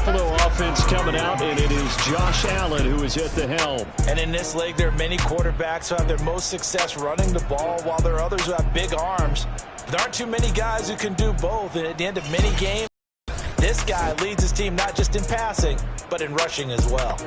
Buffalo offense coming out, and it is Josh Allen who is at the helm. And in this league, there are many quarterbacks who have their most success running the ball, while there are others who have big arms. There aren't too many guys who can do both, and at the end of many games, this guy leads his team not just in passing, but in rushing as well.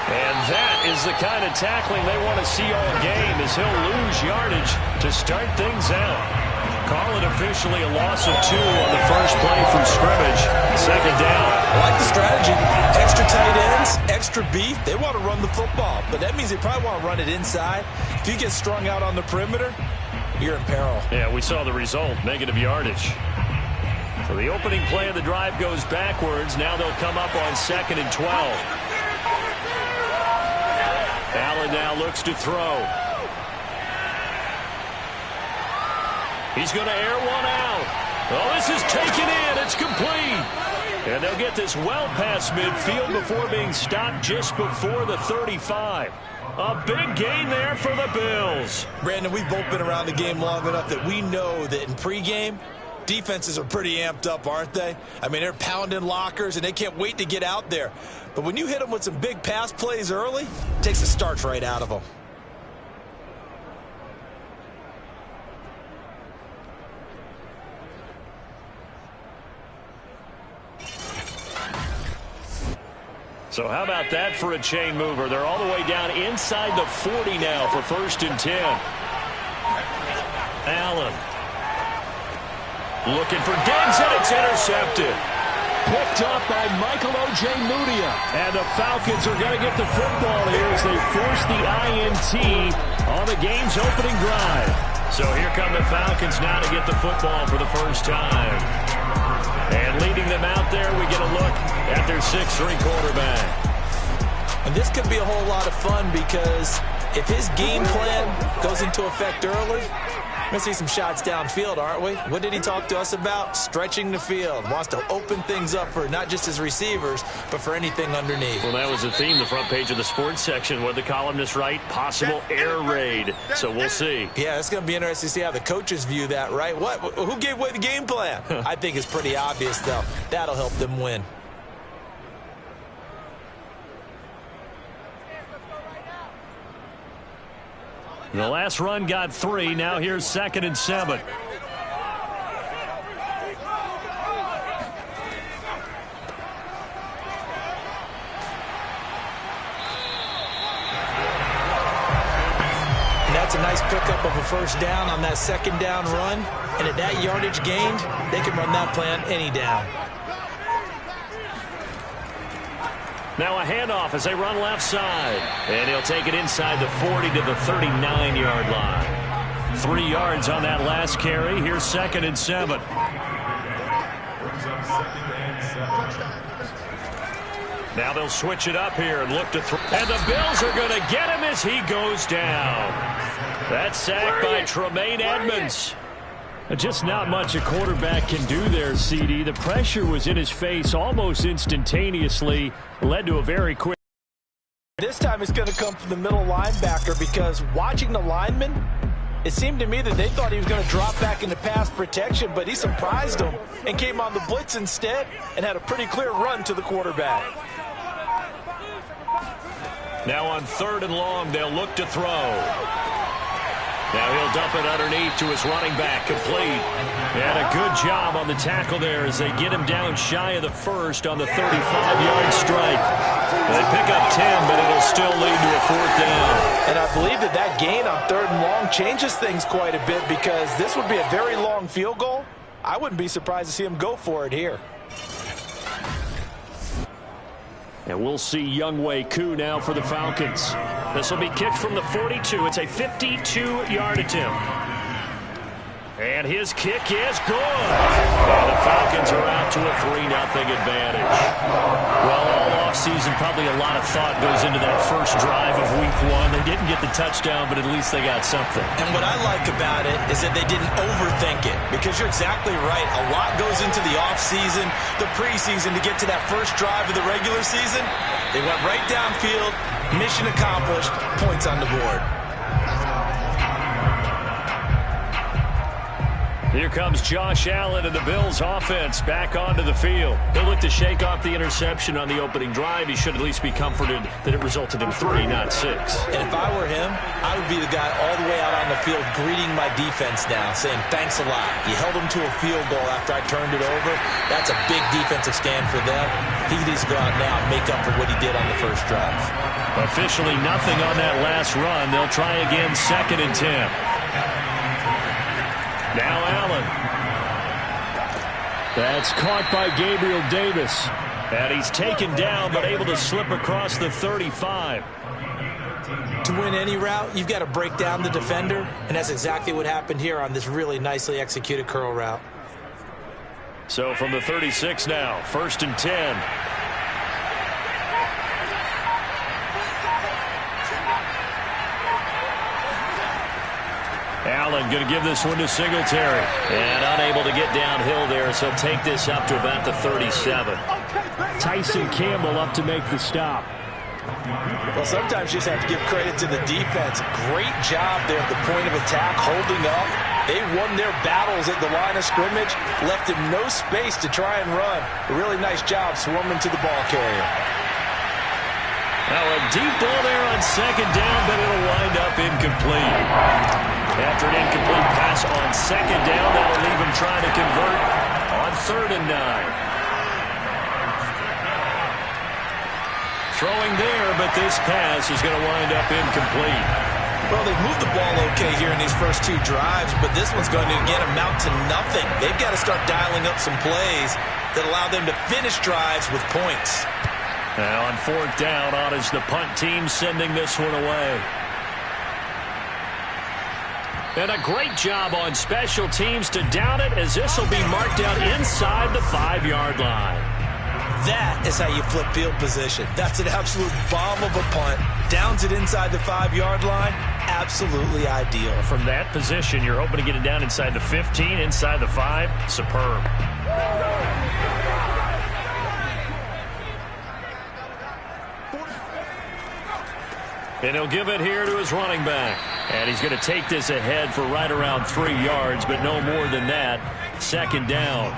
And that is the kind of tackling they want to see all game, as he'll lose yardage to start things out. Call it officially a loss of 2 on the first play from scrimmage. Second down. I like the strategy. Extra tight ends, extra beef. They want to run the football, but that means they probably want to run it inside. If you get strung out on the perimeter, you're in peril. Yeah, we saw the result, negative yardage. So the opening play of the drive goes backwards. Now they'll come up on 2nd and 12. Allen now looks to throw. He's going to air one out. Oh, this is taken in. It's complete. And they'll get this well past midfield before being stopped just before the 35. A big gain there for the Bills. Brandon, we've both been around the game long enough that we know that in pregame, defenses are pretty amped up, aren't they? I mean, they're pounding lockers, and they can't wait to get out there. But when you hit them with some big pass plays early, it takes the starch right out of them. So how about that for a chain mover? They're all the way down inside the 40 now for 1st and 10. Allen. Looking for Diggs, and it's intercepted. Picked up by Michael Ojemudia. And the Falcons are going to get the football here as they force the INT on the game's opening drive. So here come the Falcons now to get the football for the first time. And leading them out there, we get a look at their 6'3" quarterback. And this could be a whole lot of fun because if his game plan goes into effect early, we're going to see some shots downfield, aren't we? What did he talk to us about? Stretching the field. Wants to open things up for not just his receivers, but for anything underneath. Well, that was the theme, the front page of the sports section. What the columnists write? Possible air raid. So we'll see. Yeah, it's going to be interesting to see how the coaches view that, right? Who gave away the game plan? I think it's pretty obvious, though. That'll help them win. The last run got 3. Now here's 2nd and 7. And that's a nice pickup of a first down on that 2nd down run. And at that yardage gained, they can run that plan any down. Now a handoff as they run left side. And he'll take it inside the 40 to the 39-yard line. 3 yards on that last carry. Here's 2nd and 7. Now they'll switch it up here and look to throw. And the Bills are going to get him as he goes down. That's sacked by Tremaine Edmonds. Just not much a quarterback can do there, CD. The pressure was in his face almost instantaneously. Led to a very quick. This time it's going to come from the middle linebacker because watching the lineman, it seemed to me that they thought he was going to drop back into pass protection, but he surprised them and came on the blitz instead and had a pretty clear run to the quarterback. Now on 3rd and long, they'll look to throw. Now he'll dump it underneath to his running back, complete. And a good job on the tackle there as they get him down shy of the 1st on the 35-yard strike. They pick up 10, but it'll still lead to a 4th down. And I believe that gain on 3rd and long changes things quite a bit because this would be a very long field goal. I wouldn't be surprised to see him go for it here. And we'll see Younghoe Koo now for the Falcons. This will be kicked from the 42. It's a 52-yard attempt. And his kick is good. And the Falcons are out to a 3-0 advantage. Well, all offseason, probably a lot of thought goes into that first drive of Week 1. They didn't get the touchdown, but at least they got something. And what I like about it is that they didn't overthink it, because you're exactly right. A lot goes into the offseason, the preseason, to get to that first drive of the regular season. They went right downfield, mission accomplished, points on the board. Here comes Josh Allen and the Bills offense back onto the field. He'll look to shake off the interception on the opening drive. He should at least be comforted that it resulted in 3, not 6. And if I were him, I would be the guy all the way out on the field greeting my defense now, saying thanks a lot. You held them to a field goal after I turned it over. That's a big defensive stand for them. He needs to go out now and make up for what he did on the first drive. Officially nothing on that last run. They'll try again, 2nd and 10. Now Allen. That's caught by Gabriel Davis. And he's taken down, but able to slip across the 35. To win any route, you've got to break down the defender, and that's exactly what happened here on this really nicely executed curl route. So from the 36 now, 1st and 10. Allen going to give this one to Singletary. And unable to get downhill there, so take this up to about the 37. Tyson Campbell up to make the stop. Well, sometimes you just have to give credit to the defense. Great job there at the point of attack, holding up. They won their battles at the line of scrimmage, left him no space to try and run. A really nice job swarming to the ball carrier. Now a deep ball there on 2nd down, but it'll wind up incomplete. After an incomplete pass on 2nd down, that'll leave him trying to convert on 3rd and 9. Throwing there, but this pass is going to wind up incomplete. Well, they've moved the ball okay here in these first 2 drives, but this one's going to, again, amount to nothing. They've got to start dialing up some plays that allow them to finish drives with points. Now on 4th down, on is the punt team sending this one away. And a great job on special teams to down it, as this will be marked down inside the 5-yard line. That is how you flip field position. That's an absolute bomb of a punt. Downs it inside the 5-yard line. Absolutely ideal. From that position, you're hoping to get it down inside the 15, inside the 5. Superb. And he'll give it here to his running back. And he's going to take this ahead for right around 3 yards, but no more than that. 2nd down.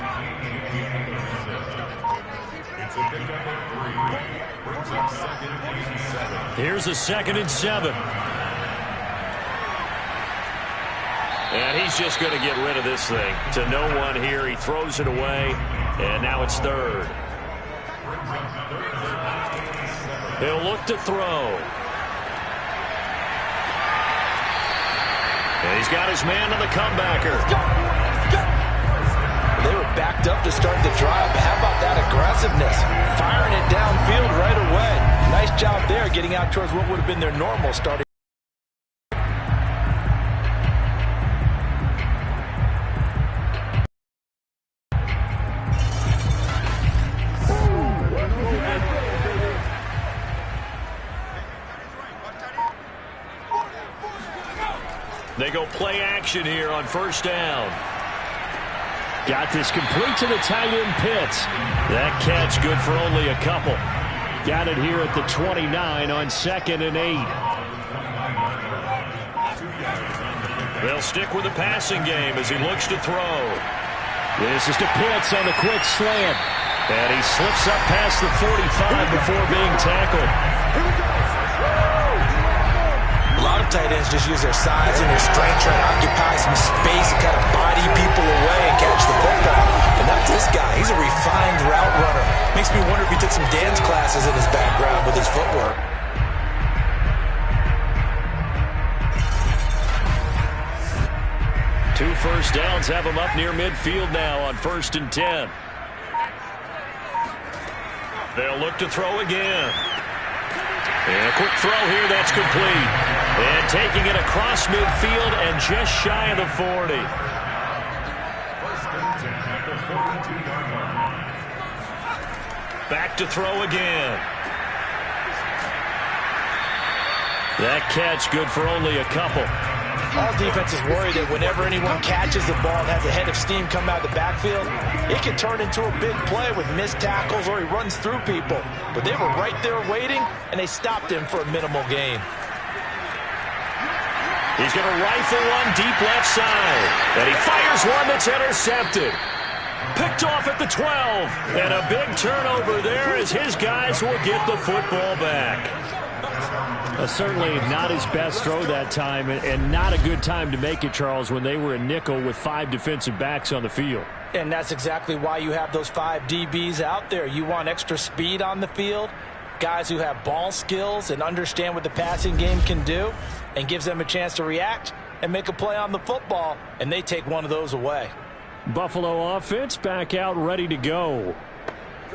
Here's a 2nd and 7. And he's just going to get rid of this thing. To no one here. He throws it away. And now it's 3rd. He'll look to throw. And he's got his man on the comebacker. They were backed up to start the drive, but how about that aggressiveness? Firing it downfield right away. Nice job there, getting out towards what would have been their normal starting. They go play action here on 1st down. Got this complete to the tight end Pitts. That catch good for only a couple. Got it here at the 29 on 2nd and 8. They'll stick with the passing game as he looks to throw. This is to Pitts on the quick slant. And he slips up past the 45 before being tackled. A lot of tight ends just use their size and their strength, trying to occupy some space and kind of body people away and catch the football. But not this guy. He's a refined route runner. Makes me wonder if he took some dance classes in his background with his footwork. Two first downs have him up near midfield now on 1st and 10. They'll look to throw again. And a quick throw here, that's complete. And taking it across midfield and just shy of the 40. Back to throw again. That catch good for only a couple. All defenses worry that whenever anyone catches the ball and has a head of steam come out of the backfield, it can turn into a big play with missed tackles or he runs through people. But they were right there waiting, and they stopped him for a minimal gain. He's going to rifle one deep left side. And he fires one that's intercepted. Picked off at the 12. And a big turnover there as his guys will get the football back. Certainly not his best throw that time, and not a good time to make it, Charles, when they were a nickel with 5 defensive backs on the field. And that's exactly why you have those 5 DBs out there. You want extra speed on the field, guys who have ball skills and understand what the passing game can do, and gives them a chance to react and make a play on the football, and they take one of those away. Buffalo offense back out ready to go.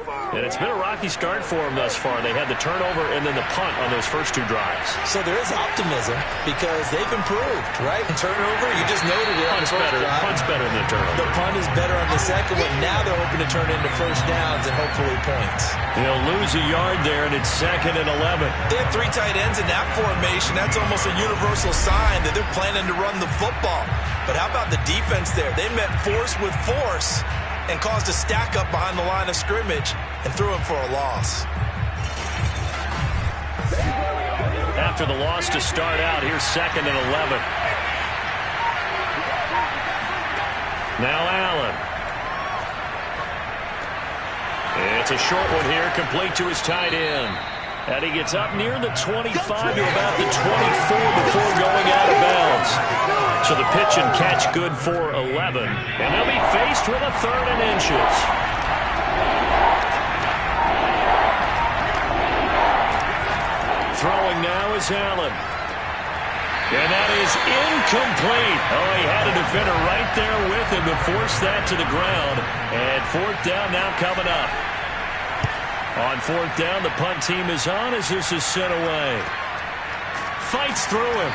And it's been a rocky start for them thus far. They had the turnover and then the punt on those first 2 drives. So there is optimism because they've improved, right? Turnover, you just noted it. Punt's better than the turnover. The punt is better on the second one. Now they're hoping to turn into first downs and hopefully points. They'll lose a yard there, and it's 2nd and 11. They have 3 tight ends in that formation. That's almost a universal sign that they're planning to run the football. But how about the defense there? They met force with force and caused a stack up behind the line of scrimmage and threw him for a loss. After the loss to start out, here's 2nd and 11. Now Allen. It's a short one here, complete to his tight end. And he gets up near the 25 to about the 24 before going out of bounds. So the pitch and catch good for 11. And they'll be faced with a 3rd and inches. Throwing now is Allen. And that is incomplete. Oh, he had a defender right there with him to force that to the ground. And 4th down now coming up. On 4th down, the punt team is on as this is sent away. Fights through him.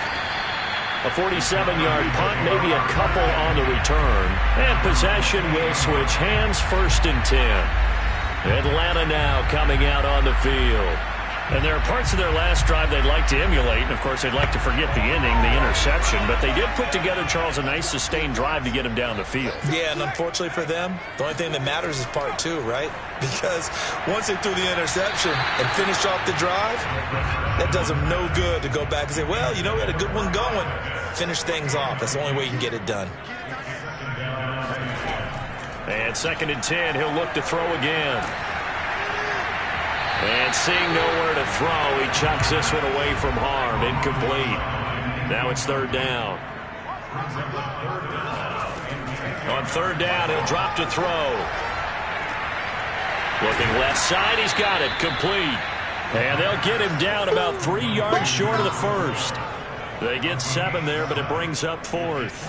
A 47-yard punt, maybe a couple on the return. And possession will switch hands, 1st and 10. Atlanta now coming out on the field. And there are parts of their last drive they'd like to emulate. And, of course, they'd like to forget the inning, the interception. But they did put together, Charles, a nice sustained drive to get him down the field. Yeah, and unfortunately for them, the only thing that matters is part 2, right? Because once they threw the interception and finished off the drive, that does them no good to go back and say, well, you know, we had a good one going. Finish things off. That's the only way you can get it done. And 2nd and 10, he'll look to throw again. And seeing nowhere to throw, he chucks this one away from harm. Incomplete. Now it's 3rd down. On 3rd down, he'll drop to throw. Looking left side, he's got it. Complete. And they'll get him down about 3 yards short of the 1st. They get 7 there, but it brings up 4th.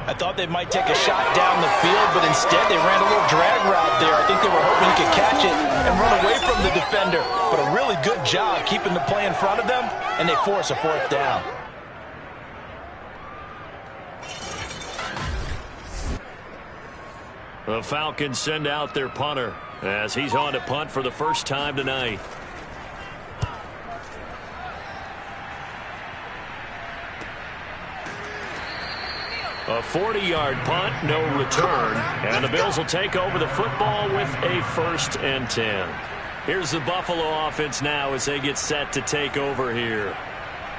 I thought they might take a shot down the field, but instead they ran a little drag route there. I think they were hoping he could catch it and run away from the defender. But a really good job keeping the play in front of them, and they force a 4th down. The Falcons send out their punter as he's on to punt for the first time tonight. A 40-yard punt, no return. And the Bills will take over the football with a 1st and 10. Here's the Buffalo offense now as they get set to take over here.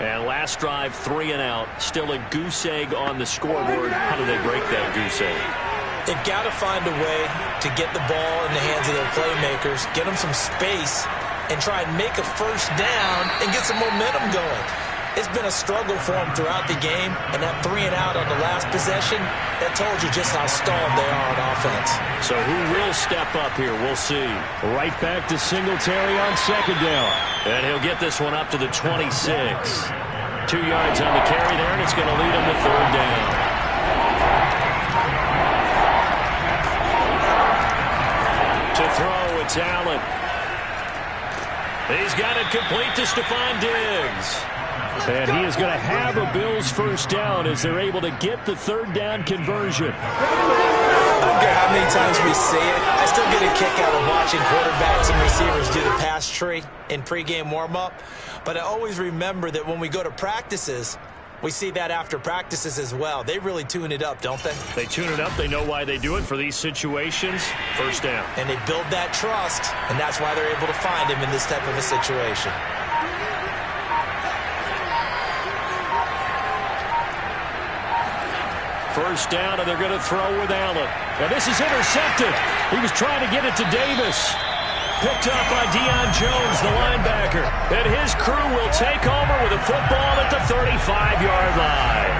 And last drive, 3 and out. Still a goose egg on the scoreboard. How do they break that goose egg? They've got to find a way to get the ball in the hands of their playmakers, get them some space, and try and make a 1st down and get some momentum going. It's been a struggle for them throughout the game, and that 3 and out on the last possession, that told you just how stalled they are on offense. So who will step up here? We'll see. Right back to Singletary on 2nd down. And he'll get this one up to the 26. 2 yards on the carry there, and it's going to lead him to 3rd down. To throw, it's Allen. He's got it complete to Stephon Diggs. And he is going to have a Bills 1st down as they're able to get the 3rd down conversion. I don't care how many times we see it. I still get a kick out of watching quarterbacks and receivers do the pass tree in pregame warm-up. But I always remember that when we go to practices, we see that after practices as well. They really tune it up, don't they? They tune it up. They know why they do it for these situations. First down. And they build that trust, and that's why they're able to find him in this type of a situation. First down, and they're going to throw with Allen. Now this is intercepted. He was trying to get it to Davis. Picked up by Deion Jones, the linebacker. And his crew will take over with a football at the 35-yard line.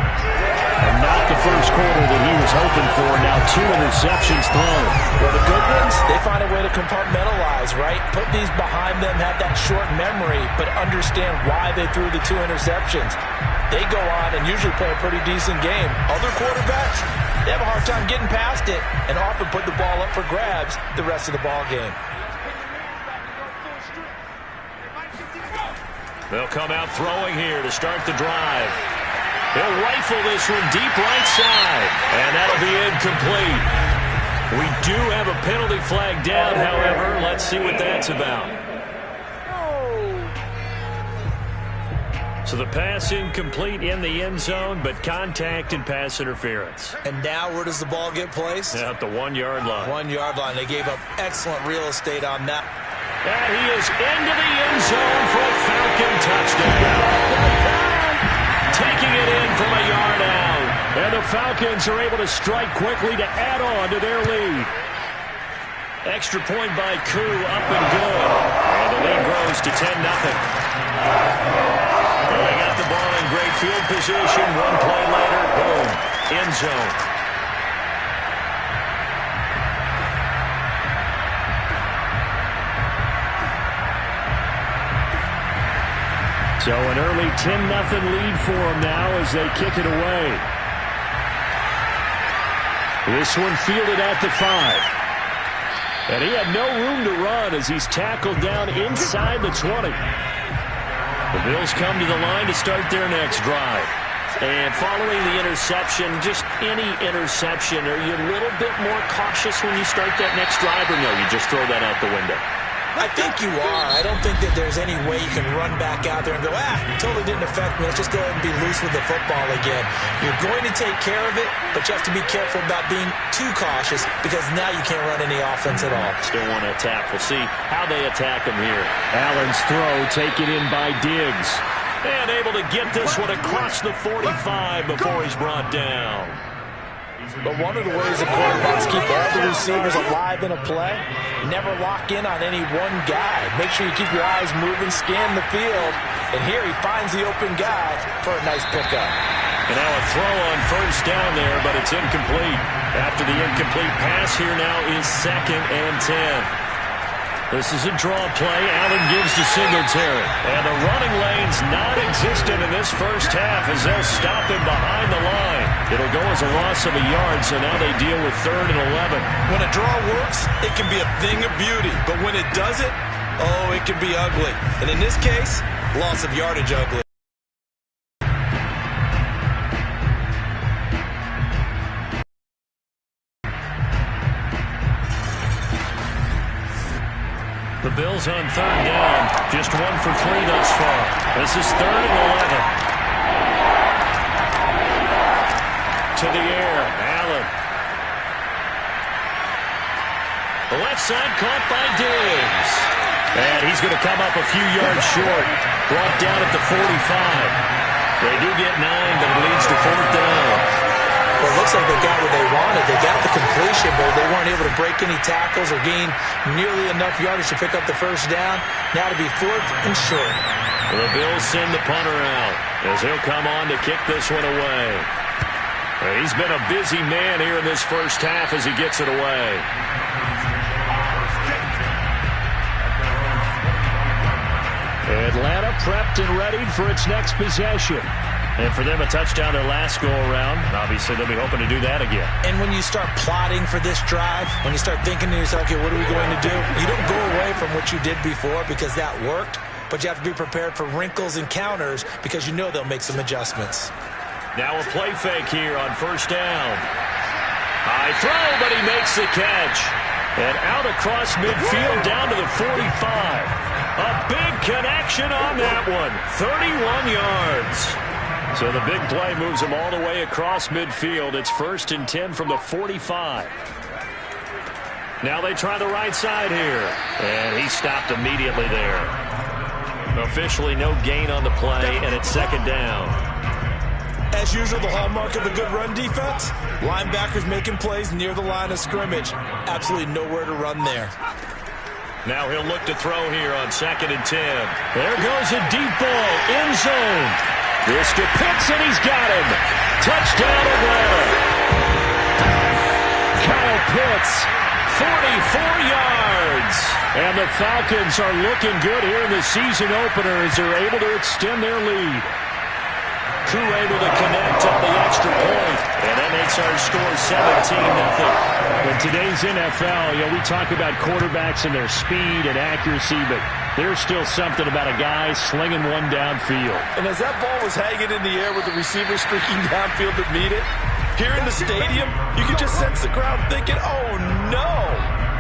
And not the first quarter that he was hoping for. Now 2 interceptions thrown. Well, the good ones, they find a way to compartmentalize, right? Put these behind them, have that short memory, but understand why they threw the 2 interceptions. They go on and usually play a pretty decent game. Other quarterbacks, they have a hard time getting past it and often put the ball up for grabs the rest of the ball game. They'll come out throwing here to start the drive. He'll rifle this one deep right side, and that'll be incomplete. We do have a penalty flag down, however. Let's see what that's about. So the pass incomplete in the end zone, but contact and pass interference. And now where does the ball get placed? At the 1-yard line. 1-yard line. They gave up excellent real estate on that. And he is into the end zone for a Falcon touchdown. Taking it in from a yard out. And the Falcons are able to strike quickly to add on to their lead. Extra point by Koo, up and good. And the lead grows to 10-0. They got the ball in great field position. One play later, boom, end zone. So an early 10-0 lead for them now as they kick it away. This one fielded at the 5. And he had no room to run as he's tackled down inside the 20. The Bills come to the line to start their next drive. And following the interception, just any interception, are you a little bit more cautious when you start that next drive, or no, you just throw that out the window? I think you are. I don't think that there's any way you can run back out there and go, totally didn't affect me. Let's just go ahead and be loose with the football again. You're going to take care of it, but you have to be careful about being too cautious because now you can't run any offense at all. Still want to attack. We'll see how they attack him here. Allen's throw taken in by Diggs. And able to get this one across the 45 before he's brought down. But one of the ways the quarterbacks keep all the receivers alive in a play, never lock in on any one guy. Make sure you keep your eyes moving, scan the field, and here he finds the open guy for a nice pickup. And now a throw on first down there, but it's incomplete. After the incomplete pass, here now is 2nd and 10. This is a draw play. Allen gives to Singletary. And the running lane's non-existent in this first half as they'll stop him behind the line. It'll go as a loss of a yard, so now they deal with 3rd and 11. When a draw works, it can be a thing of beauty. But when it doesn't, oh, it can be ugly. And in this case, loss of yardage ugly. The Bills on 3rd down. Just 1 for 3 thus far. This is 3rd and 11. To the air. Allen. The left side caught by Diggs. And he's going to come up a few yards short. Brought down at the 45. They do get 9, but it leads to 4th down. Well, it looks like they got what they wanted. They got the completion, but they weren't able to break any tackles or gain nearly enough yardage to pick up the first down. Now to be 4th and short. The Bills send the punter out as he'll come on to kick this one away. He's been a busy man here in this first half as he gets it away. Atlanta prepped and ready for its next possession. And for them, a touchdown their last go-around. Obviously, they'll be hoping to do that again. And when you start plotting for this drive, when you start thinking to yourself, okay, what are we going to do? You don't go away from what you did before because that worked, but you have to be prepared for wrinkles and counters because you know they'll make some adjustments. Now a play fake here on first down. High throw, but he makes the catch. And out across midfield down to the 45. A big connection on that one. 31 yards. So the big play moves him all the way across midfield. It's 1st and 10 from the 45. Now they try the right side here. And he stopped immediately there. Officially no gain on the play, and it's 2nd down. As usual, the hallmark of a good run defense, linebackers making plays near the line of scrimmage. Absolutely nowhere to run there. Now he'll look to throw here on 2nd and 10. There goes a deep ball, end zone. This to Pitts, and he's got him. Touchdown, Atlanta. Kyle Pitts, 44 yards. And the Falcons are looking good here in the season opener as they're able to extend their lead. Crew able to connect on the extra point, and that makes our score 17-0. In today's NFL, we talk about quarterbacks and their speed and accuracy, but there's still something about a guy slinging one downfield. And as that ball was hanging in the air with the receiver streaking downfield to meet it, here in the stadium, you could just sense the crowd thinking, oh no!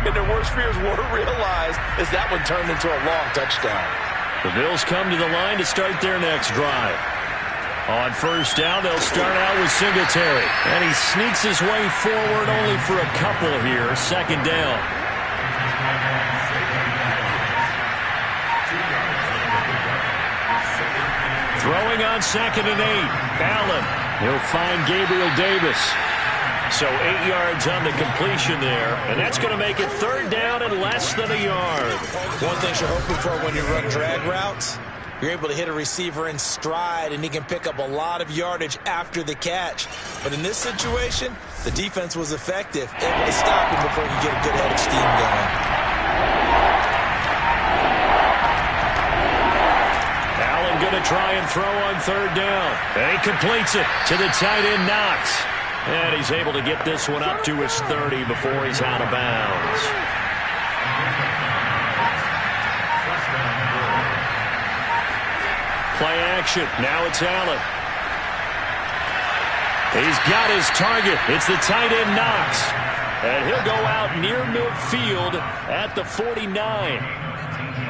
And their worst fears were realized as that one turned into a long touchdown. The Bills come to the line to start their next drive. On 1st down, they'll start out with Singletary. And he sneaks his way forward only for a couple here. 2nd down. Throwing on 2nd and 8. Allen. He'll find Gabriel Davis. So 8 yards on the completion there. And that's going to make it 3rd down and less than a yard. One thing you're hoping for when you run drag routes, you're able to hit a receiver in stride, and he can pick up a lot of yardage after the catch. But in this situation, the defense was effective, able to stop him before he could get a good head of steam going. Allen going to try and throw on 3rd down. And he completes it to the tight end, Knox. And he's able to get this one up to his 30 before he's out of bounds. Play action. Now it's Allen. He's got his target. It's the tight end, Knox. And he'll go out near midfield at the 49.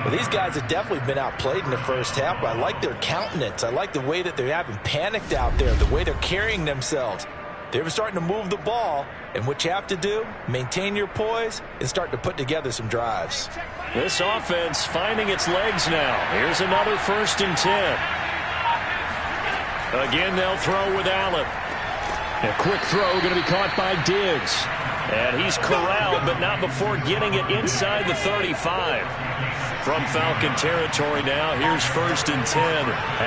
Well, these guys have definitely been outplayed in the first half, but I like their countenance. I like the way that they haven't panicked out there, the way they're carrying themselves. They're starting to move the ball, and what you have to do, maintain your poise and start to put together some drives. This offense finding its legs now. Here's another 1st and 10. Again, they'll throw with Allen. A quick throw going to be caught by Diggs. And he's corralled, but not before getting it inside the 35. From Falcon territory now, here's 1st and 10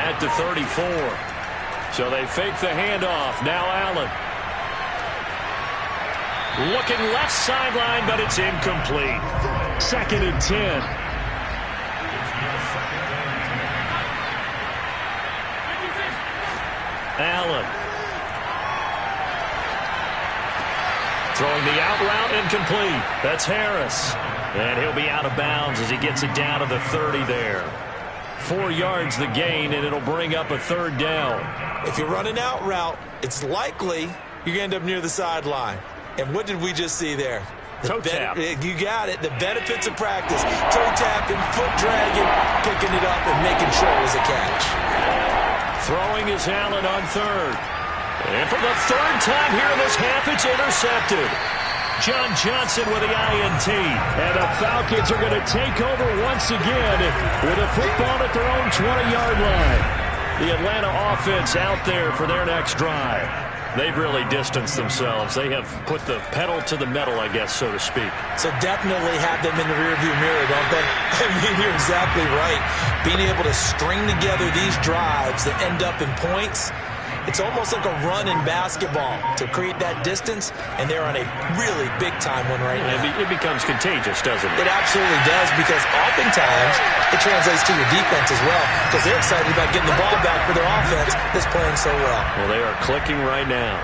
at the 34. So they fake the handoff. Now Allen. Looking left sideline, but it's incomplete. 2nd and 10. Allen. Throwing the out route, incomplete. That's Harris. And he'll be out of bounds as he gets it down to the 30 there. 4 yards the gain, and it'll bring up a 3rd down. If you run an out route, it's likely you're going to end up near the sideline. And what did we just see there? Toe tap. You got it. The benefits of practice. Toe tapping, foot dragging, picking it up, and making sure it was a catch. Throwing is Allen on 3rd. And for the 3rd time here in this half, it's intercepted. John Johnson with the INT. And the Falcons are going to take over once again with a football at their own 20-yard line. The Atlanta offense out there for their next drive. They've really distanced themselves. They have put the pedal to the metal, I guess, so to speak. So definitely have them in the rearview mirror, don't they? I mean, you're exactly right. Being able to string together these drives that end up in points, it's almost like a run in basketball to create that distance, and they're on a really big-time one right now. It becomes contagious, doesn't it? It absolutely does, because oftentimes it translates to your defense as well, because they're excited about getting the ball back for their offense that's playing so well. Well, they are clicking right now.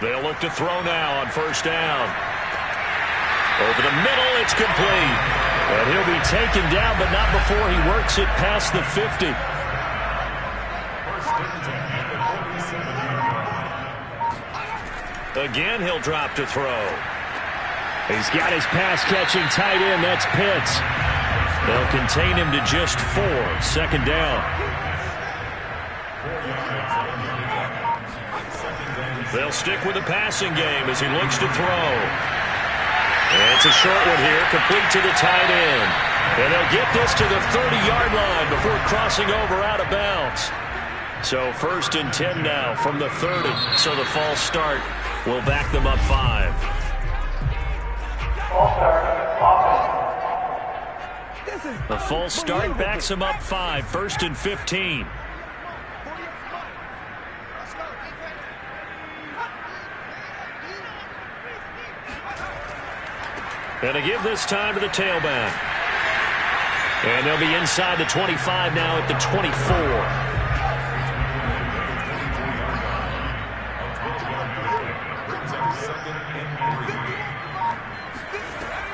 They'll look to throw now on 1st down. Over the middle, it's complete. And he'll be taken down, but not before he works it past the 50. Again, he'll drop to throw. He's got his pass-catching tight end. That's Pitts. They'll contain him to just 4. 2nd down. They'll stick with the passing game as he looks to throw. And it's a short one here, complete to the tight end. And they'll get this to the 30-yard line before crossing over out of bounds. So 1st and 10 now from the 30. So the false start will back them up 5. The false start backs them up 5. 1st and 15. And to give this time to the tailback. And they'll be inside the 25 now at the 24.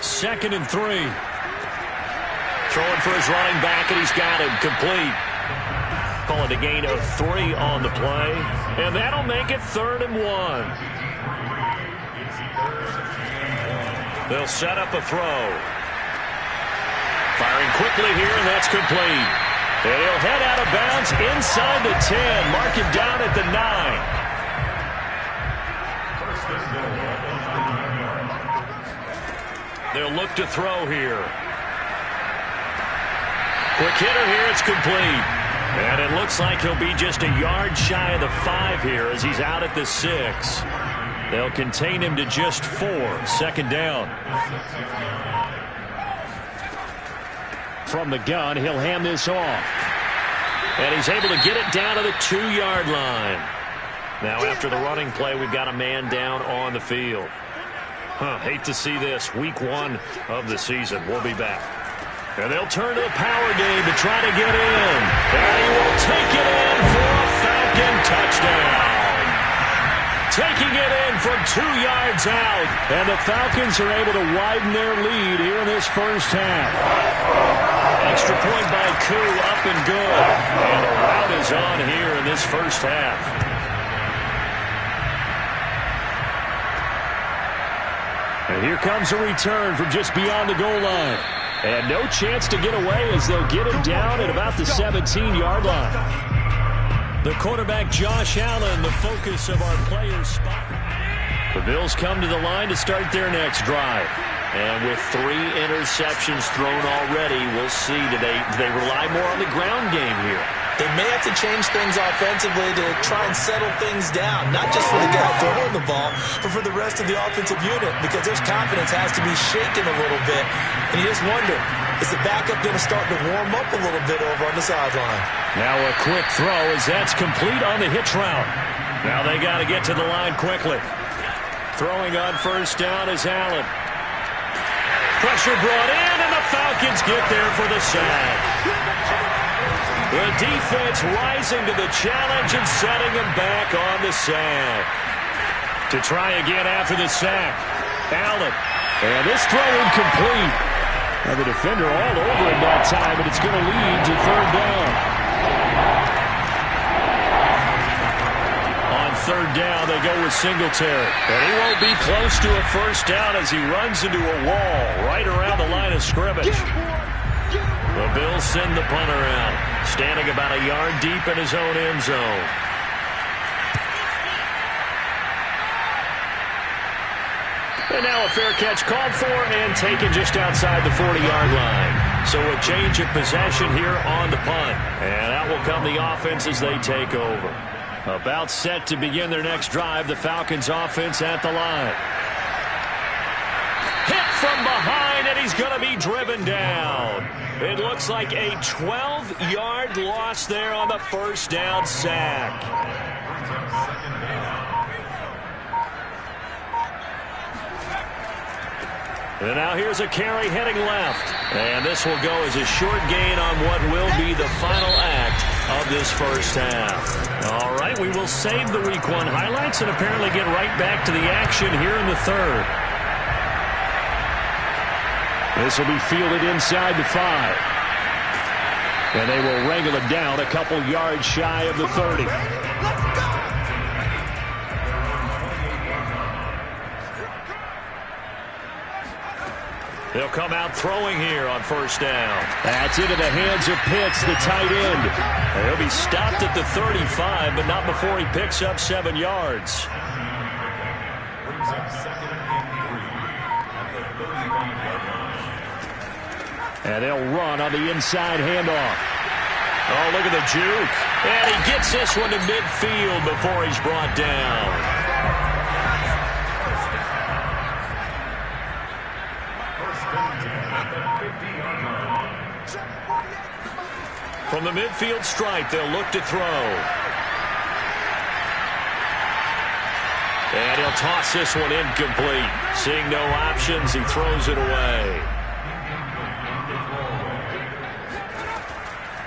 2nd and 3. Throwing for his running back, and he's got him complete. Call it a gain of 3 on the play. And that'll make it 3rd and 1. They'll set up a throw. Firing quickly here, and that's complete. And he'll head out of bounds inside the 10. Mark him down at the 9. They'll look to throw here. Quick hitter here, it's complete. And it looks like he'll be just a yard shy of the 5 here as he's out at the 6. They'll contain him to just 4. 2nd down. From the gun, he'll hand this off. And he's able to get it down to the 2-yard line. Now after the running play, we've got a man down on the field. Hate to see this. Week 1 of the season. We'll be back. And they'll turn to the power game to try to get in. And he will take it in for a Falcon touchdown. Taking it in from 2 yards out. And the Falcons are able to widen their lead here in this first half. Extra point by Koo, up and good. And the route is on here in this first half. And here comes a return from just beyond the goal line. And no chance to get away as they'll get him down at about the 17-yard line. The quarterback, Josh Allen, the focus of our players' spot. The Bills come to the line to start their next drive. And with 3 interceptions thrown already, we'll see. Do they rely more on the ground game here? They may have to change things offensively to try and settle things down, not just for the guy throwing the ball, but for the rest of the offensive unit, because their confidence has to be shaken a little bit. And you just wonder, is the backup going to start to warm up a little bit over on the sideline? Now a quick throw as that's complete on the hitch route. Now they got to get to the line quickly. Throwing on 1st down is Allen. Pressure brought in, and the Falcons get there for the sack. The defense rising to the challenge and setting him back on the sack. To try again after the sack, Allen. And this throw incomplete. Now the defender all over him that time, and it's going to lead to 3rd down. On 3rd down, they go with Singletary. And he won't be close to a 1st down as he runs into a wall right around the line of scrimmage. The Bills send the punter out, standing about a yard deep in his own end zone. And now a fair catch called for and taken just outside the 40-yard line. So a change of possession here on the punt. And out will come the offense as they take over. About set to begin their next drive, the Falcons offense at the line. Hit from behind, and he's going to be driven down. It looks like a 12-yard loss there on the 1st down sack. And now here's a carry heading left. And this will go as a short gain on what will be the final act of this first half. All right, we will save the Week 1 highlights and apparently get right back to the action here in the 3rd. This will be fielded inside the 5. And they will wrangle it down a couple yards shy of the 30. They'll come out throwing here on first down. That's into the hands of Pitts, the tight end. He'll be stopped at the 35, but not before he picks up 7 yards. And they'll run on the inside handoff. Oh, look at the juke. And he gets this one to midfield before he's brought down. From the midfield stripe, they'll look to throw. And he'll toss this one incomplete. Seeing no options, he throws it away.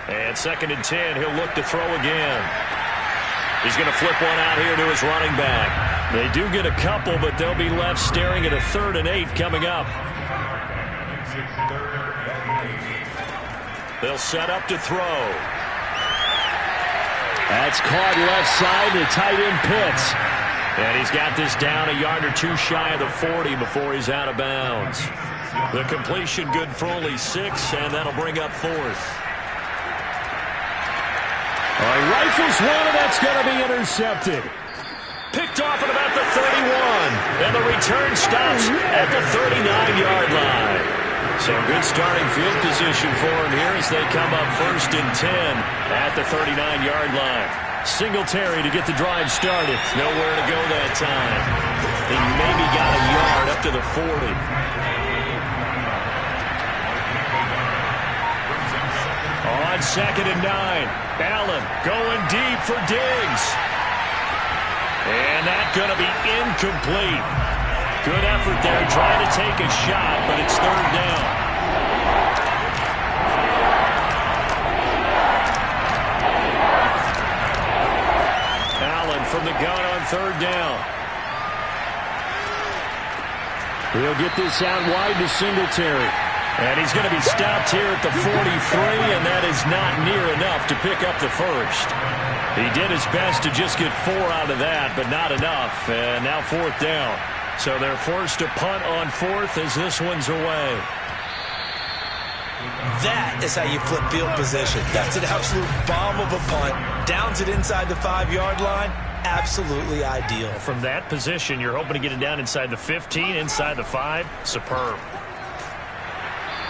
And 2nd and 10, he'll look to throw again. He's going to flip one out here to his running back. They do get a couple, but they'll be left staring at a 3rd and 8 coming up. They'll set up to throw. That's caught left side to tight end Pitts. And he's got this down a yard or 2 shy of the 40 before he's out of bounds. The completion good for only 6, and that'll bring up 4th. Rifles one, and that's going to be intercepted. Picked off at about the 31, and the return stops at the 39-yard line. So good starting field position for him here as they come up 1st and 10 at the 39-yard line. Singletary to get the drive started. Nowhere to go that time. He maybe got a yard up to the 40. On 2nd and 9. Allen going deep for Diggs. And that's going to be incomplete. Good effort there trying to take a shot, but it's 3rd down. Allen from the gun on 3rd down. He'll get this out wide to Singletary. And he's going to be stopped here at the 43, and that is not near enough to pick up the 1st. He did his best to just get 4 out of that, but not enough. And now 4th down. So they're forced to punt on 4th as this one's away. That is how you flip field position. That's an absolute bomb of a punt. Downs it inside the 5-yard line. Absolutely ideal. From that position, you're hoping to get it down inside the 15, inside the 5. Superb.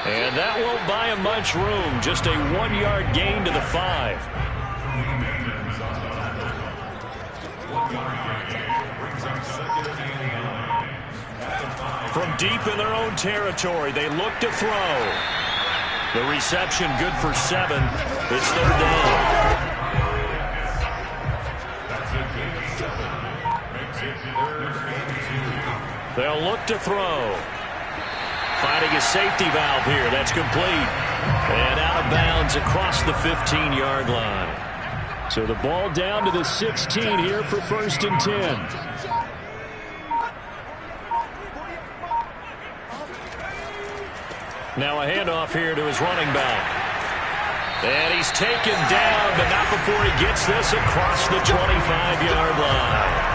And that won't buy him much room. Just a 1-yard gain to the 5. From deep in their own territory, they look to throw. The reception good for 7. It's 3rd down. They'll look to throw. Finding a safety valve here. That's complete. And out of bounds across the 15-yard line. So the ball down to the 16 here for 1st and 10. Now a handoff here to his running back. And he's taken down, but not before he gets this across the 25-yard line.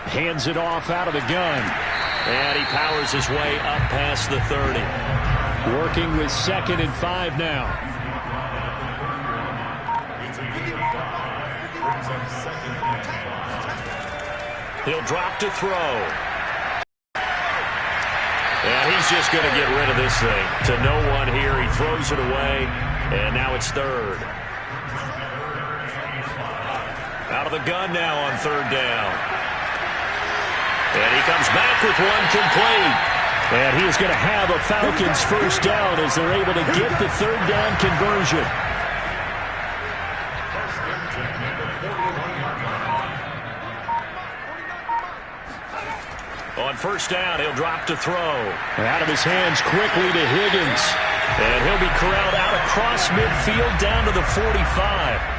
Hands it off out of the gun. And he powers his way up past the 30. Working with 2nd and 5 now. He'll drop to throw. And he's just going to get rid of this thing. To no one here. He throws it away. And now it's 3rd. Out of the gun now on 3rd down. And he comes back with one complete. And he is going to have a Falcons 1st down as they're able to get the 3rd down conversion. On 1st down, he'll drop to throw. Out of his hands quickly to Higgins. And he'll be corralled out across midfield down to the 45.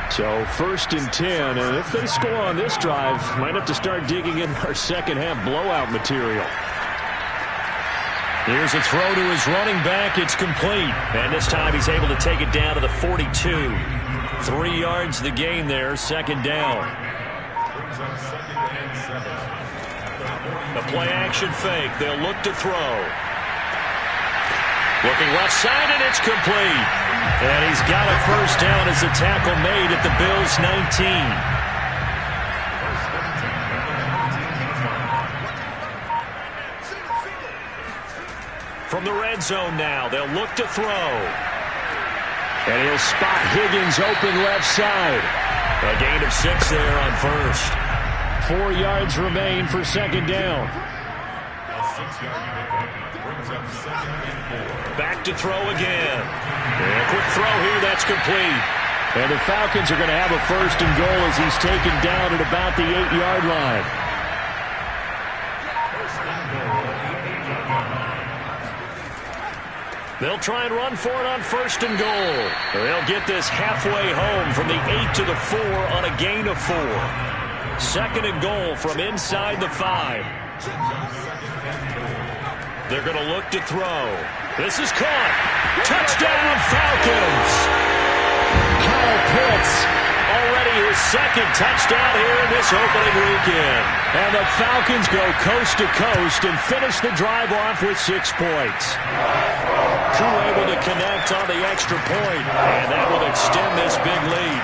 So 1st and 10, and if they score on this drive, might have to start digging in our second-half blowout material. Here's a throw to his running back. It's complete. And this time he's able to take it down to the 42. 3 yards the gain there, second down. The play-action fake. They'll look to throw. Looking left side, and it's complete. And he's got a first down as the tackle made at the Bills' 19. From the red zone now, they'll look to throw. And he'll spot Higgins open left side. A gain of 6 there on first. 4 yards remain for second down. Back to throw again. And a quick throw here, that's complete. And the Falcons are going to have a first and goal as he's taken down at about the 8-yard line. They'll try and run for it on first and goal. They'll get this halfway home from the 8 to the 4 on a gain of 4. Second and goal from inside the 5. They're going to look to throw. This is caught. Touchdown, Falcons! Kyle Pitts, already his second touchdown here in this opening weekend. And the Falcons go coast to coast and finish the drive off with 6 points. Crew able to connect on the extra point, and that will extend this big lead.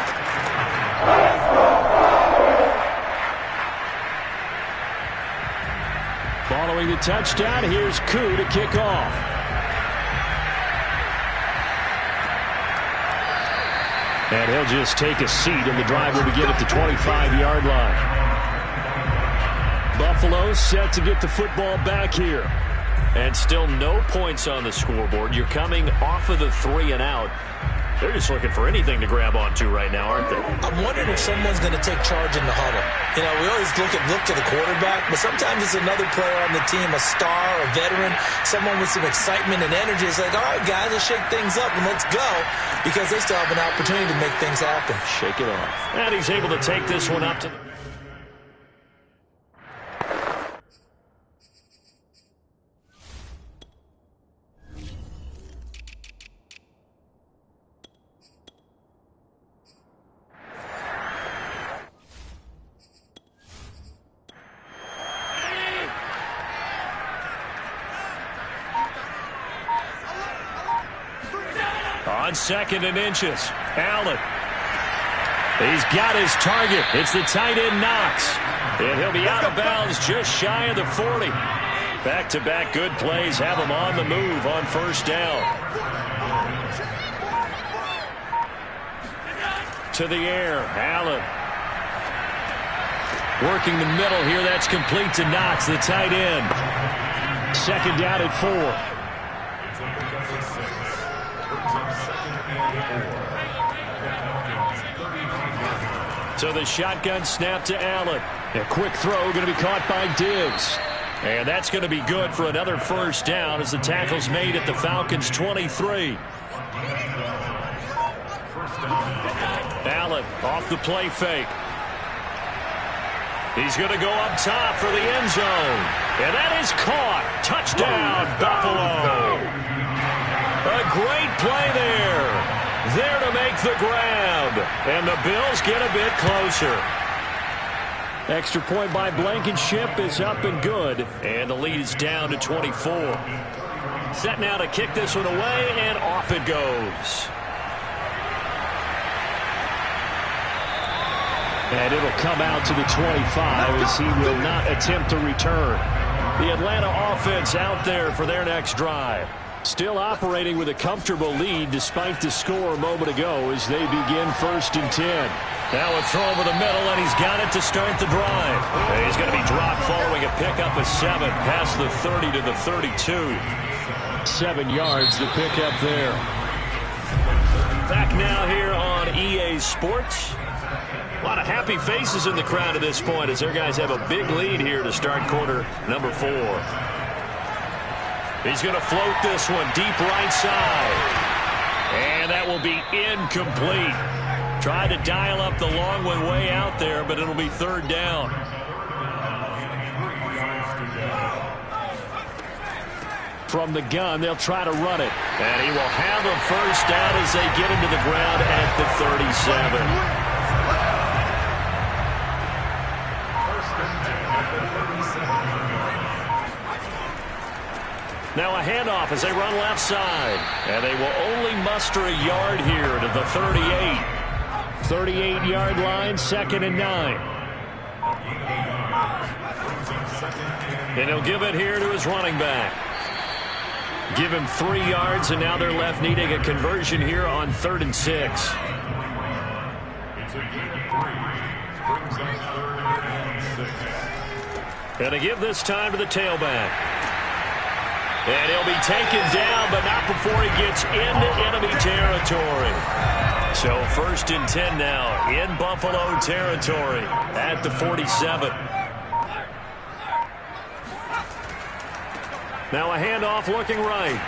Following the touchdown, here's Koo to kick off. And he'll just take a seat, and the drive will begin at the 25-yard line. Buffalo set to get the football back here. And still no points on the scoreboard. You're coming off of the 3 and out. They're just looking for anything to grab onto right now, aren't they? I'm wondering if someone's going to take charge in the huddle. You know, we always look to the quarterback, but sometimes it's another player on the team, a star, a veteran, someone with some excitement and energy. It's like, all right, guys, let's shake things up and let's go, because they still have an opportunity to make things happen. Shake it off. And he's able to take this one up to... On second and inches, Allen. He's got his target. It's the tight end Knox. And he'll be out of bounds just shy of the 40. Back-to-back good plays have him on the move on first down. To the air, Allen. Working the middle here, that's complete to Knox, the tight end. Second down at 4. So the shotgun snap to Allen. A quick throw going to be caught by Diggs. And that's going to be good for another first down as the tackle's made at the Falcons' 23. Allen off the play fake. He's going to go up top for the end zone. And that is caught. Touchdown, Buffalo. A great play there. There to make the grab. And the Bills get a bit closer. Extra point by Blankenship is up and good. And the lead is down to 24. Set now to kick this one away, and off it goes. And it'll come out to the 25 as he will not attempt to return. The Atlanta offense out there for their next drive. Still operating with a comfortable lead despite the score a moment ago as they begin 1st and 10. Now a throw over the middle, and he's got it to start the drive. And he's going to be dropped following a pickup of 7 past the 30 to the 32. 7 yards the pickup there. Back now here on EA Sports. A lot of happy faces in the crowd at this point as their guys have a big lead here to start quarter number 4. He's going to float this one deep right side. And that will be incomplete. Tried to dial up the long one way out there, but it'll be 3rd down. from the gun. They'll try to run it. And he will have a first down as they get him to the ground at the 37. Now a handoff as they run left side. And they will only muster a yard here to the 38. 38-yard line, 2nd and 9. And he'll give it here to his running back. Give him 3 yards, and now they're left needing a conversion here on 3rd and 6. And to give this time to the tailback. And he'll be taken down, but not before he gets into enemy territory. So 1st and 10 now in Buffalo territory at the 47. Now a handoff looking right.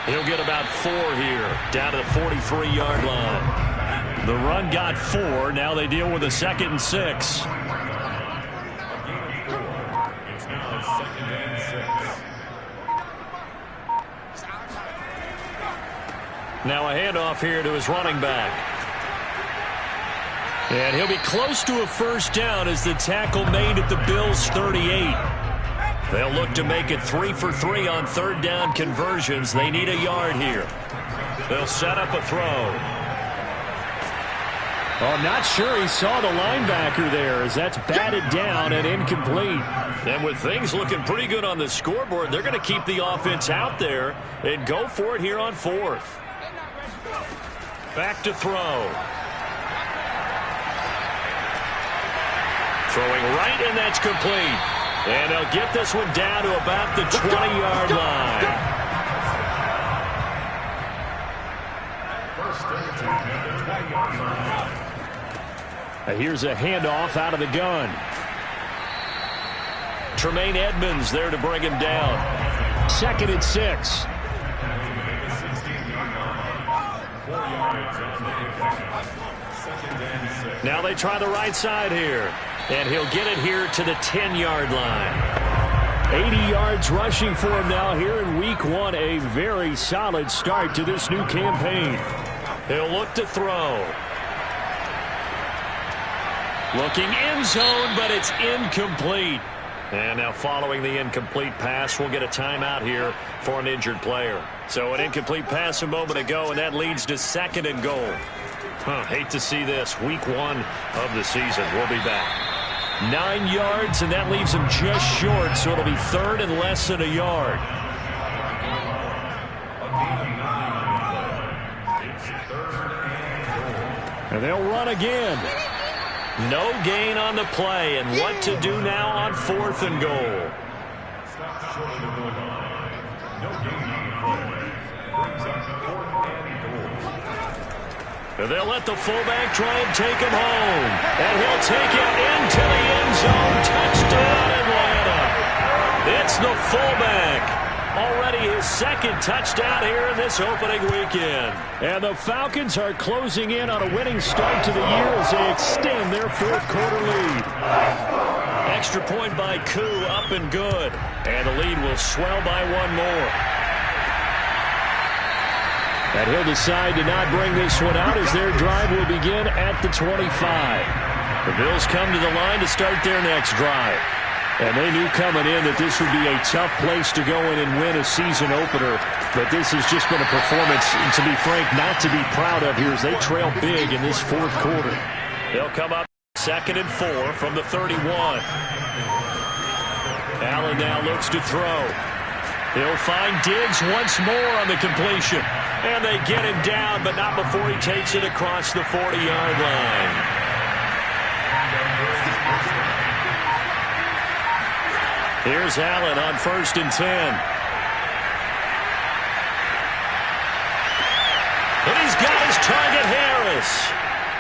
He'll get about 4 here, down to the 43-yard line. The run got 4. Now they deal with a 2nd and 6. Now a handoff here to his running back. And he'll be close to a first down as the tackle made at the Bills' 38. They'll look to make it 3 for 3 on 3rd down conversions. They need a yard here. They'll set up a throw. Oh, I'm not sure he saw the linebacker there as that's batted down and incomplete. And with things looking pretty good on the scoreboard, they're going to keep the offense out there and go for it here on 4th. Back to throw. Throwing right, and that's complete. And they'll get this one down to about the 20-yard line. Here's a handoff out of the gun. Tremaine Edmonds there to bring him down. 2nd and 6. Now they try the right side here. And he'll get it here to the 10-yard line. 80 yards rushing for him now here in week 1. A very solid start to this new campaign. He'll look to throw. Looking end zone, but it's incomplete. And now following the incomplete pass, we'll get a timeout here for an injured player. So an incomplete pass a moment ago, and that leads to 2nd and goal. Hate to see this. Week 1 of the season. We'll be back. 9 yards, and that leaves him just short, so it'll be 3rd and less than a yard. And they'll run again. No gain on the play, and what to do now on 4th and goal. They'll let the fullback try and take him home. And he'll take it into the end zone. Touchdown, Atlanta. It's the fullback. Already his 2nd touchdown here in this opening weekend. And the Falcons are closing in on a winning start to the year as they extend their 4th quarter lead. Extra point by Koo, up and good. And the lead will swell by 1 more. And he'll decide to not bring this one out as their drive will begin at the 25. The Bills come to the line to start their next drive. And they knew coming in that this would be a tough place to go in and win a season opener. But this has just been a performance, and to be frank, not to be proud of here as they trail big in this 4th quarter. They'll come up 2nd and 4 from the 31. Allen now looks to throw. He'll find Diggs once more on the completion. And they get him down, but not before he takes it across the 40-yard line. Here's Allen on 1st and 10. And he's got his target, Harris.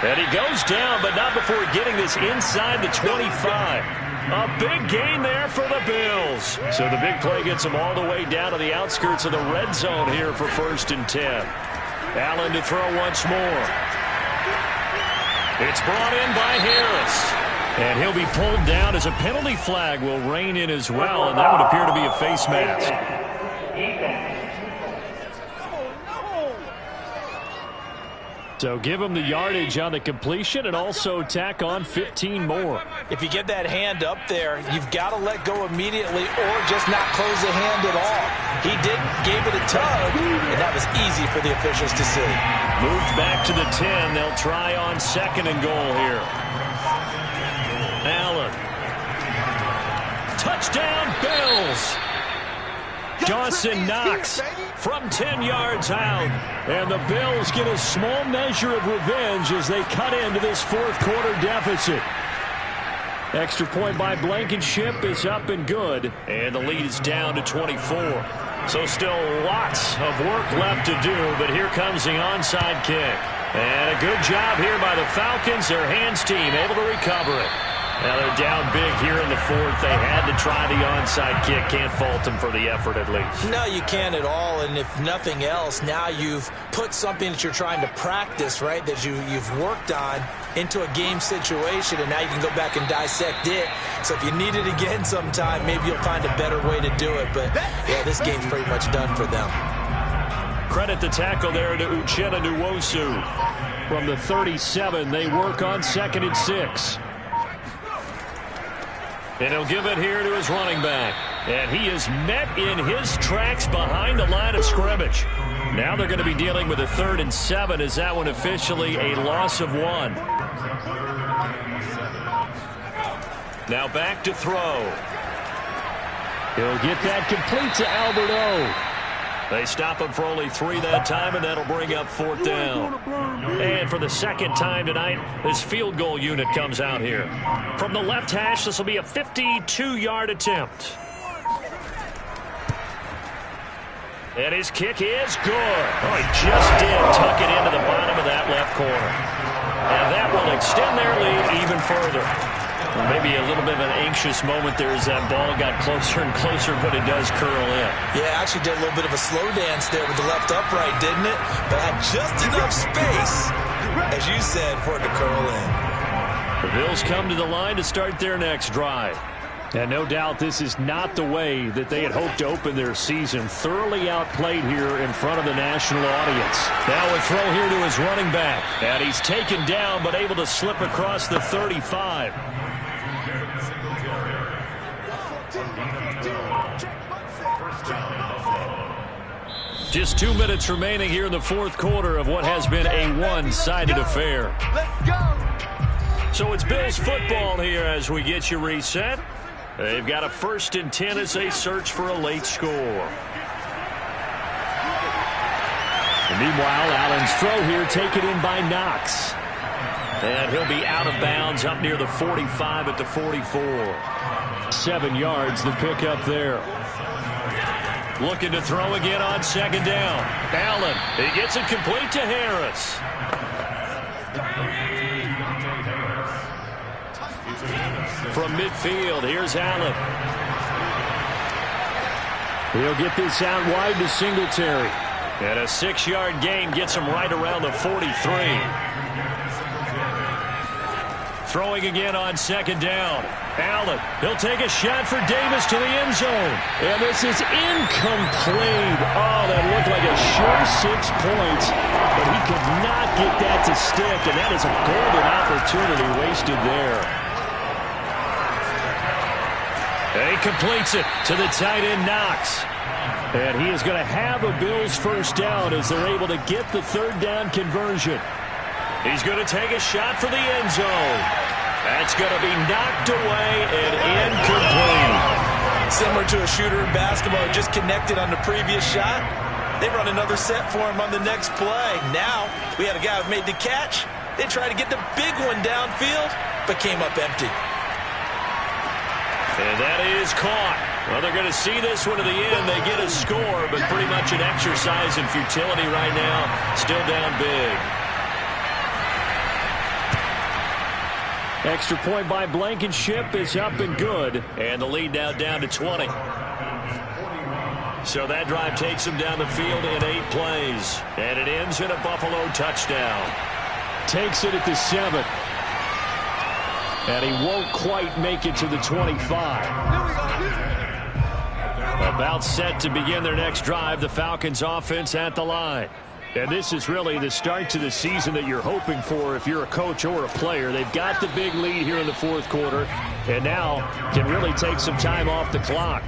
And he goes down, but not before getting this inside the 25. A big gain there for the Bills. So the big play gets them all the way down to the outskirts of the red zone here for 1st and 10. Allen to throw once more. It's brought in by Harris. And he'll be pulled down as a penalty flag will rein in as well, and that would appear to be a face mask. So give him the yardage on the completion and also tack on 15 more. If you get that hand up there, you've got to let go immediately or just not close the hand at all. He didn't, gave it a tug, and that was easy for the officials to see. Moved back to the 10. They'll try on 2nd and goal here. Allen. Touchdown, Bills. Dawson Knox from 10 yards out. And the Bills get a small measure of revenge as they cut into this fourth-quarter deficit. Extra point by Blankenship is up and good. And the lead is down to 24. So still lots of work left to do, but here comes the onside kick. And a good job here by the Falcons. Their hands team able to recover it. Now they're down big here in the fourth. They had to try the onside kick. Can't fault them for the effort at least. No, you can't at all. And if nothing else, now you've put something that you're trying to practice, right, that you've worked on into a game situation, and now you can go back and dissect it. So if you need it again sometime, maybe you'll find a better way to do it. But, yeah, this game's pretty much done for them. Credit the tackle there to Uchenna Nwosu. From the 37, they work on 2nd and 6. And he'll give it here to his running back. And he is met in his tracks behind the line of scrimmage. Now they're going to be dealing with a 3rd and 7. Is that one officially a loss of 1? Now back to throw. He'll get that complete to Albert O. They stop him for only 3 that time, and that'll bring up 4th down. And for the 2nd time tonight, this field goal unit comes out here. From the left hash, this will be a 52-yard attempt. And his kick is good. Oh, he just did tuck it into the bottom of that left corner. And that will extend their lead even further. Well, maybe a little bit of an anxious moment there as that ball got closer and closer, but it does curl in. Yeah, actually did a little bit of a slow dance there with the left upright, didn't it? But had just enough space, as you said, for it to curl in. The Bills come to the line to start their next drive. And no doubt this is not the way that they had hoped to open their season. Thoroughly outplayed here in front of the national audience. Now a throw here to his running back. And he's taken down but able to slip across the 35. Just 2 minutes remaining here in the fourth quarter of what has been a one-sided affair. So it's Bills football here as we get you reset. They've got a 1st and 10 as they search for a late score. And meanwhile, Allen's throw here taken in by Knox. And he'll be out of bounds up near the 45 at the 44. 7 yards, the pickup there. Looking to throw again on 2nd down. Allen, he gets it complete to Harris. From midfield, here's Allen. He'll get this out wide to Singletary. And a 6-yard gain gets him right around the 43. Throwing again on 2nd down. Allen, he'll take a shot for Davis to the end zone. And this is incomplete. Oh, that looked like a sure 6 points, but he could not get that to stick, and that is a golden opportunity wasted there. And he completes it to the tight end, Knox. And he is going to have a Bills 1st down as they're able to get the 3rd down conversion. He's going to take a shot for the end zone. That's going to be knocked away and incomplete. Similar to a shooter in basketball who just connected on the previous shot. They run another set for him on the next play. Now we had a guy who made the catch. They tried to get the big one downfield, but came up empty. And that is caught. Well, they're going to see this one to the end. They get a score, but pretty much an exercise in futility right now. Still down big. Extra point by Blankenship is up and good. And the lead now down to 20. So that drive takes them down the field in 8 plays. And it ends in a Buffalo touchdown. Takes it at the 7. And he won't quite make it to the 25. About set to begin their next drive. The Falcons offense at the line. And this is really the start to the season that you're hoping for if you're a coach or a player. They've got the big lead here in the fourth quarter, and now can really take some time off the clock.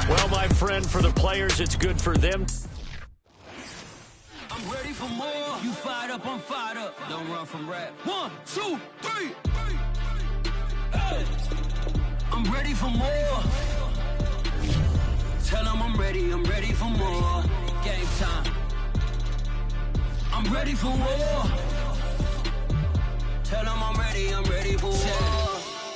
Well, my friend, for the players, it's good for them. I'm ready for more. You fired up, I'm fired up. Don't run from rap. 1, 2, 3. Hey. I'm ready for more. Tell them I'm ready for more. Game time. I'm ready for war. Tell them I'm ready for war.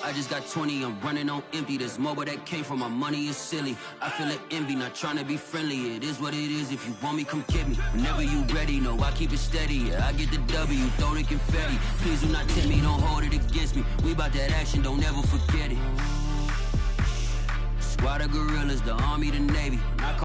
I just got 20, I'm running on empty. This mobile that came from my money is silly. I feel it envy, not trying to be friendly. It is what it is, if you want me, come get me. Whenever you ready, no, I keep it steady. Yeah, I get the W, throw the confetti. Please do not tempt me, don't hold it against me. We about that action, don't ever forget it. Squad of gorillas, the army, the navy.